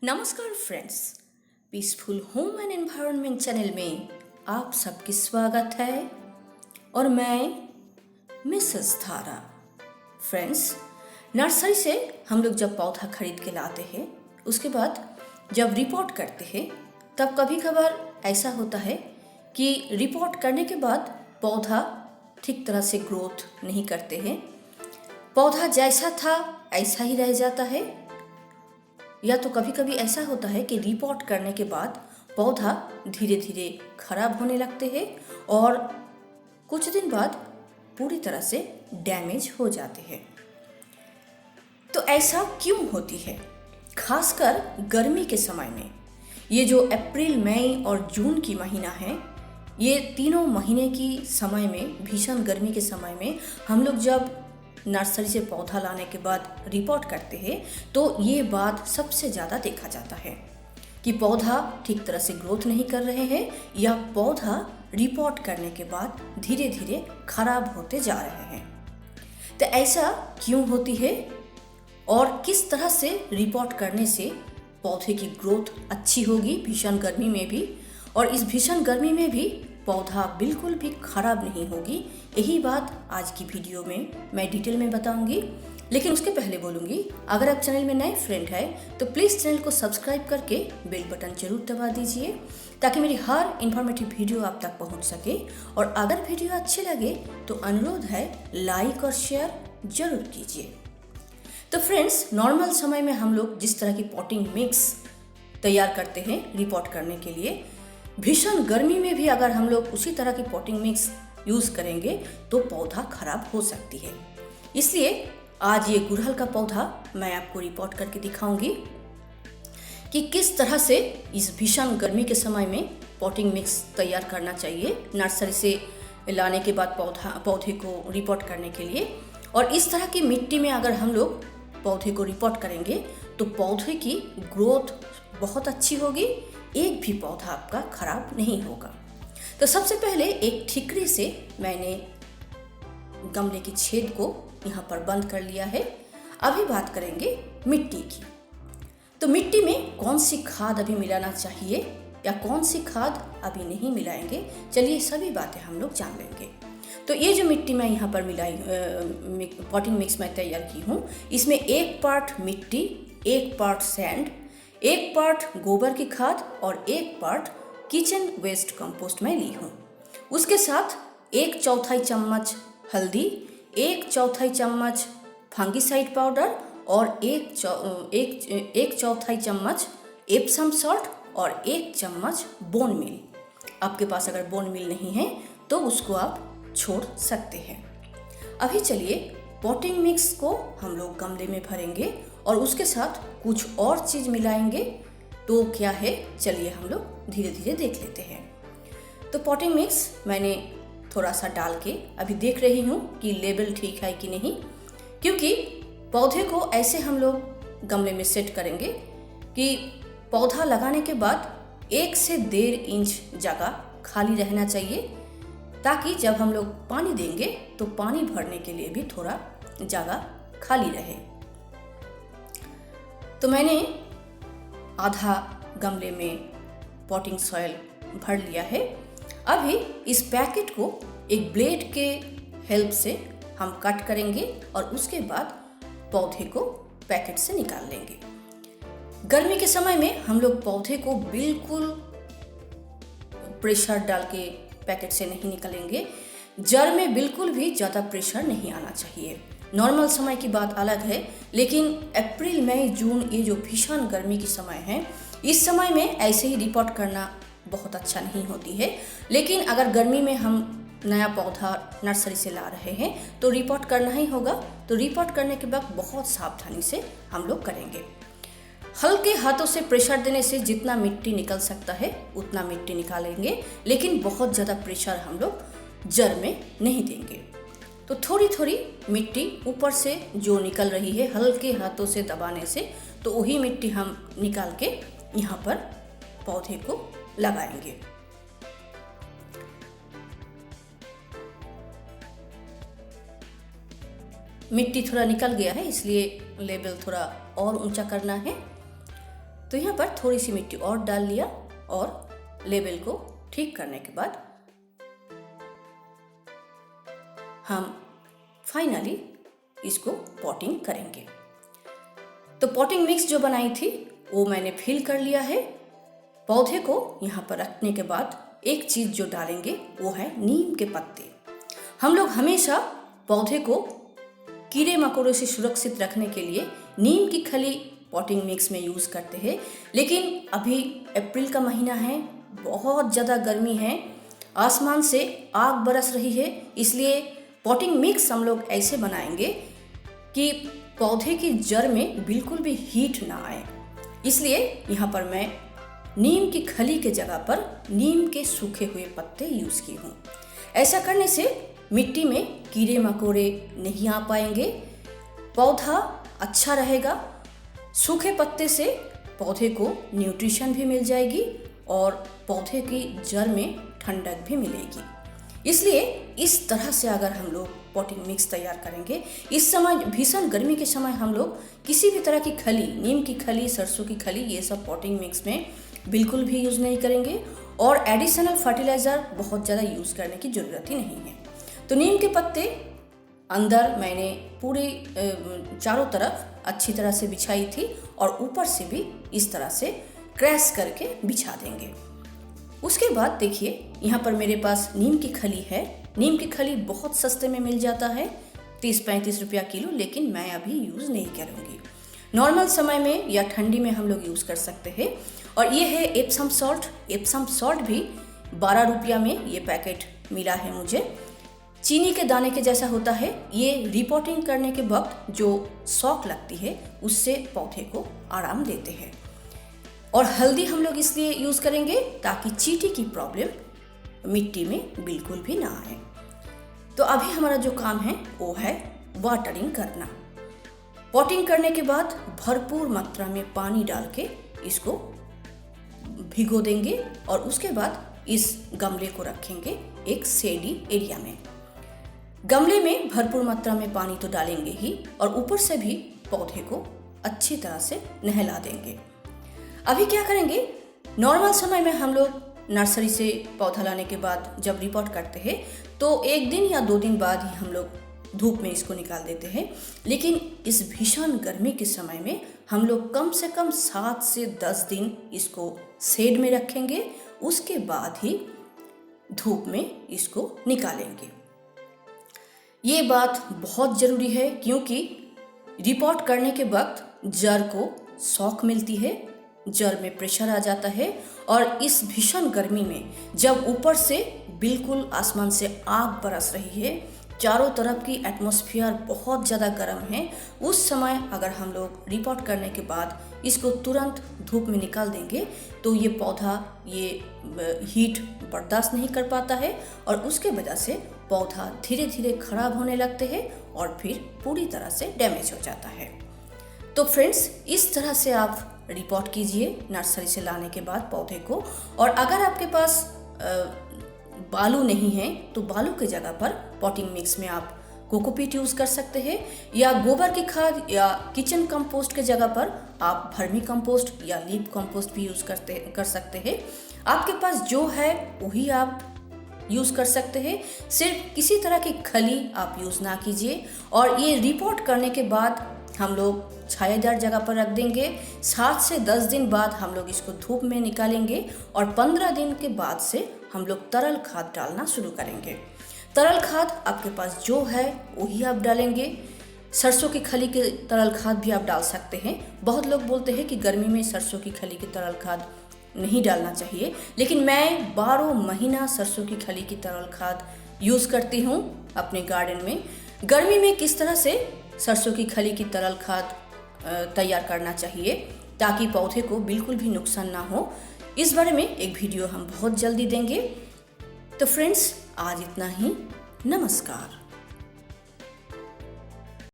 नमस्कार friends, peaceful home and environment channel में आप सबकी स्वागत है और मैं मिसेस धारा। फ्रेंड्स, नर्सरी से हम लोग जब पौधा खरीद के लाते हैं उसके बाद जब रिपोर्ट करते हैं तब कभी कभार ऐसा होता है कि रिपोर्ट करने के बाद पौधा ठीक तरह से ग्रोथ नहीं करते हैं। पौधा जैसा था ऐसा ही रह जाता है, या तो कभी कभी ऐसा होता है कि रिपोर्ट करने के बाद पौधा धीरे धीरे खराब होने लगते हैं और कुछ दिन बाद पूरी तरह से डैमेज हो जाते हैं। तो ऐसा क्यों होती है? खासकर गर्मी के समय में, ये जो अप्रैल, मई और जून की महीना है, ये तीनों महीने की समय में, भीषण गर्मी के समय में हम लोग जब नर्सरी से पौधा लाने के बाद रिपोर्ट करते हैं तो ये बात सबसे ज़्यादा देखा जाता है कि पौधा ठीक तरह से ग्रोथ नहीं कर रहे हैं या पौधा रिपोर्ट करने के बाद धीरे धीरे खराब होते जा रहे हैं। तो ऐसा क्यों होती है और किस तरह से रिपोर्ट करने से पौधे की ग्रोथ अच्छी होगी भीषण गर्मी में भी, और इस भीषण गर्मी में भी पौधा बिल्कुल भी खराब नहीं होगी, यही बात आज की वीडियो में मैं डिटेल में बताऊंगी। लेकिन उसके पहले बोलूंगी, अगर आप चैनल में नए फ्रेंड हैं तो प्लीज़ चैनल को सब्सक्राइब करके बेल बटन जरूर दबा दीजिए ताकि मेरी हर इन्फॉर्मेटिव वीडियो आप तक पहुंच सके। और अगर वीडियो अच्छे लगे तो अनुरोध है लाइक और शेयर जरूर कीजिए। तो फ्रेंड्स, नॉर्मल समय में हम लोग जिस तरह की पॉटिंग मिक्स तैयार करते हैं रिपोर्ट करने के लिए, भीषण गर्मी में भी अगर हम लोग उसी तरह की पॉटिंग मिक्स यूज़ करेंगे तो पौधा खराब हो सकती है। इसलिए आज ये गुड़हल का पौधा मैं आपको रिपोर्ट करके दिखाऊंगी कि किस तरह से इस भीषण गर्मी के समय में पॉटिंग मिक्स तैयार करना चाहिए नर्सरी से लाने के बाद पौधे को रिपोर्ट करने के लिए। और इस तरह की मिट्टी में अगर हम लोग पौधे को रिपोर्ट करेंगे तो पौधे की ग्रोथ बहुत अच्छी होगी, एक भी पौधा आपका खराब नहीं होगा। तो सबसे पहले एक ठिकरी से मैंने गमले की छेद को यहाँ पर बंद कर लिया है। अभी बात करेंगे मिट्टी की। तो मिट्टी में कौन सी खाद अभी मिलाना चाहिए या कौन सी खाद अभी नहीं मिलाएंगे, चलिए सभी बातें हम लोग जान लेंगे। तो ये जो मिट्टी मैं यहाँ पर पॉटिंग मिक्स मैं तैयार की हूँ, इसमें 1 पार्ट मिट्टी, 1 पार्ट सैंड, 1 पार्ट गोबर की खाद और 1 पार्ट किचन वेस्ट कंपोस्ट मैं ली हूँ। उसके साथ 1/4 चम्मच हल्दी, 1/4 चम्मच फंगिसाइड पाउडर और 1/4 चम्मच एप्सम सॉल्ट और 1 चम्मच बोन मील। आपके पास अगर बोन मील नहीं है तो उसको आप छोड़ सकते हैं। अभी चलिए पॉटिंग मिक्स को हम लोग गमले में भरेंगे और उसके साथ कुछ और चीज़ मिलाएंगे। तो क्या है, चलिए हम लोग धीरे धीरे देख लेते हैं। तो पॉटिंग मिक्स मैंने थोड़ा सा डाल के अभी देख रही हूँ कि लेवल ठीक है कि नहीं, क्योंकि पौधे को ऐसे हम लोग गमले में सेट करेंगे कि पौधा लगाने के बाद 1 से 1.5 इंच जगह खाली रहना चाहिए, ताकि जब हम लोग पानी देंगे तो पानी भरने के लिए भी थोड़ा जगह खाली रहे। तो मैंने आधा गमले में पॉटिंग सॉइल भर लिया है। अभी इस पैकेट को एक ब्लेड के हेल्प से हम कट करेंगे और उसके बाद पौधे को पैकेट से निकाल लेंगे। गर्मी के समय में हम लोग पौधे को बिल्कुल प्रेशर डाल के पैकेट से नहीं निकालेंगे। जड़ में बिल्कुल भी ज़्यादा प्रेशर नहीं आना चाहिए। नॉर्मल समय की बात अलग है, लेकिन अप्रैल, मई, जून ये जो भीषण गर्मी की समय है, इस समय में ऐसे ही रिपोर्ट करना बहुत अच्छा नहीं होती है। लेकिन अगर गर्मी में हम नया पौधा नर्सरी से ला रहे हैं तो रिपोर्ट करना ही होगा। तो रिपोर्ट करने के वक्त बहुत सावधानी से हम लोग करेंगे। हल्के हाथों से प्रेशर देने से जितना मिट्टी निकल सकता है उतना मिट्टी निकालेंगे, लेकिन बहुत ज़्यादा प्रेशर हम लोग जड़ में नहीं देंगे। तो थोड़ी थोड़ी मिट्टी ऊपर से जो निकल रही है हल्के हाथों से दबाने से, तो वही मिट्टी हम निकाल के यहाँ पर पौधे को लगाएंगे। मिट्टी थोड़ा निकल गया है, इसलिए लेवल थोड़ा और ऊंचा करना है। तो यहाँ पर थोड़ी सी मिट्टी और डाल लिया और लेवल को ठीक करने के बाद हम फाइनली इसको पॉटिंग करेंगे। तो पॉटिंग मिक्स जो बनाई थी वो मैंने फिल कर लिया है। पौधे को यहाँ पर रखने के बाद एक चीज़ जो डालेंगे वो है नीम के पत्ते। हम लोग हमेशा पौधे को कीड़े मकोड़ों से सुरक्षित रखने के लिए नीम की खली पॉटिंग मिक्स में यूज़ करते हैं, लेकिन अभी अप्रैल का महीना है, बहुत ज़्यादा गर्मी है, आसमान से आग बरस रही है, इसलिए पॉटिंग मिक्स हम लोग ऐसे बनाएंगे कि पौधे की जड़ में बिल्कुल भी हीट ना आए। इसलिए यहाँ पर मैं नीम की खली के जगह पर नीम के सूखे हुए पत्ते यूज़ की हूँ। ऐसा करने से मिट्टी में कीड़े मकोड़े नहीं आ पाएंगे, पौधा अच्छा रहेगा। सूखे पत्ते से पौधे को न्यूट्रिशन भी मिल जाएगी और पौधे की जड़ में ठंडक भी मिलेगी। इसलिए इस तरह से अगर हम लोग पॉटिंग मिक्स तैयार करेंगे, इस समय भीषण गर्मी के समय हम लोग किसी भी तरह की खली, नीम की खली, सरसों की खली, ये सब पॉटिंग मिक्स में बिल्कुल भी यूज़ नहीं करेंगे और एडिशनल फर्टिलाइज़र बहुत ज़्यादा यूज़ करने की ज़रूरत ही नहीं है। तो नीम के पत्ते अंदर मैंने पूरे चारों तरफ अच्छी तरह से बिछाई थी और ऊपर से भी इस तरह से क्रैश करके बिछा देंगे। उसके बाद देखिए यहाँ पर मेरे पास नीम की खली है। नीम की खली बहुत सस्ते में मिल जाता है, 30-35 रुपया किलो, लेकिन मैं अभी यूज़ नहीं करूँगी। नॉर्मल समय में या ठंडी में हम लोग यूज़ कर सकते हैं। और ये है एप्सम सॉल्ट। एप्सम सॉल्ट भी 12 रुपया में ये पैकेट मिला है मुझे। चीनी के दाने के जैसा होता है। ये रिपोर्टिंग करने के वक्त जो शॉक लगती है उससे पौधे को आराम देते हैं। और हल्दी हम लोग इसलिए यूज़ करेंगे ताकि चींटी की प्रॉब्लम मिट्टी में बिल्कुल भी ना आए। तो अभी हमारा जो काम है वो है वाटरिंग करना। पॉटिंग करने के बाद भरपूर मात्रा में पानी डाल के इसको भिगो देंगे और उसके बाद इस गमले को रखेंगे एक शेडी एरिया में। गमले में भरपूर मात्रा में पानी तो डालेंगे ही और ऊपर से भी पौधे को अच्छी तरह से नहला देंगे। अभी क्या करेंगे, नॉर्मल समय में हम लोग नर्सरी से पौधा लाने के बाद जब रिपोर्ट करते हैं तो 1 दिन या 2 दिन बाद ही हम लोग धूप में इसको निकाल देते हैं। लेकिन इस भीषण गर्मी के समय में हम लोग कम से कम 7 से 10 दिन इसको शेड में रखेंगे, उसके बाद ही धूप में इसको निकालेंगे। ये बात बहुत ज़रूरी है क्योंकि रिपोर्ट करने के वक्त जड़ को शॉक मिलती है, जड़ में प्रेशर आ जाता है और इस भीषण गर्मी में जब ऊपर से बिल्कुल आसमान से आग बरस रही है, चारों तरफ की एटमॉस्फेयर बहुत ज़्यादा गर्म है, उस समय अगर हम लोग रिपोर्ट करने के बाद इसको तुरंत धूप में निकाल देंगे तो ये पौधा ये हीट बर्दाश्त नहीं कर पाता है और उसके वजह से पौधा धीरे धीरे खराब होने लगते हैं और फिर पूरी तरह से डैमेज हो जाता है। तो फ्रेंड्स, इस तरह से आप रिपोर्ट कीजिए नर्सरी से लाने के बाद पौधे को। और अगर आपके पास बालू नहीं है तो बालू के जगह पर पॉटिंग मिक्स में आप कोकोपीट यूज़ कर सकते हैं या गोबर की खाद या किचन कंपोस्ट के जगह पर आप वर्मी कंपोस्ट या लीफ कंपोस्ट भी यूज़ कर सकते हैं। आपके पास जो है वही आप यूज़ कर सकते हैं। सिर्फ किसी तरह की खली आप यूज़ ना कीजिए। और ये रिपोर्ट करने के बाद हम लोग छायादार जगह पर रख देंगे। 7 से 10 दिन बाद हम लोग इसको धूप में निकालेंगे और 15 दिन के बाद से हम लोग तरल खाद डालना शुरू करेंगे। तरल खाद आपके पास जो है वही आप डालेंगे। सरसों की खली के तरल खाद भी आप डाल सकते हैं। बहुत लोग बोलते हैं कि गर्मी में सरसों की खली की तरल खाद नहीं डालना चाहिए, लेकिन मैं 12 महीना सरसों की खली की तरल खाद यूज़ करती हूँ अपने गार्डन में। गर्मी में किस तरह से सरसों की खली की तरल खाद तैयार करना चाहिए ताकि पौधे को बिल्कुल भी नुकसान ना हो, इस बारे में एक वीडियो हम बहुत जल्दी देंगे। तो फ्रेंड्स, आज इतना ही। नमस्कार।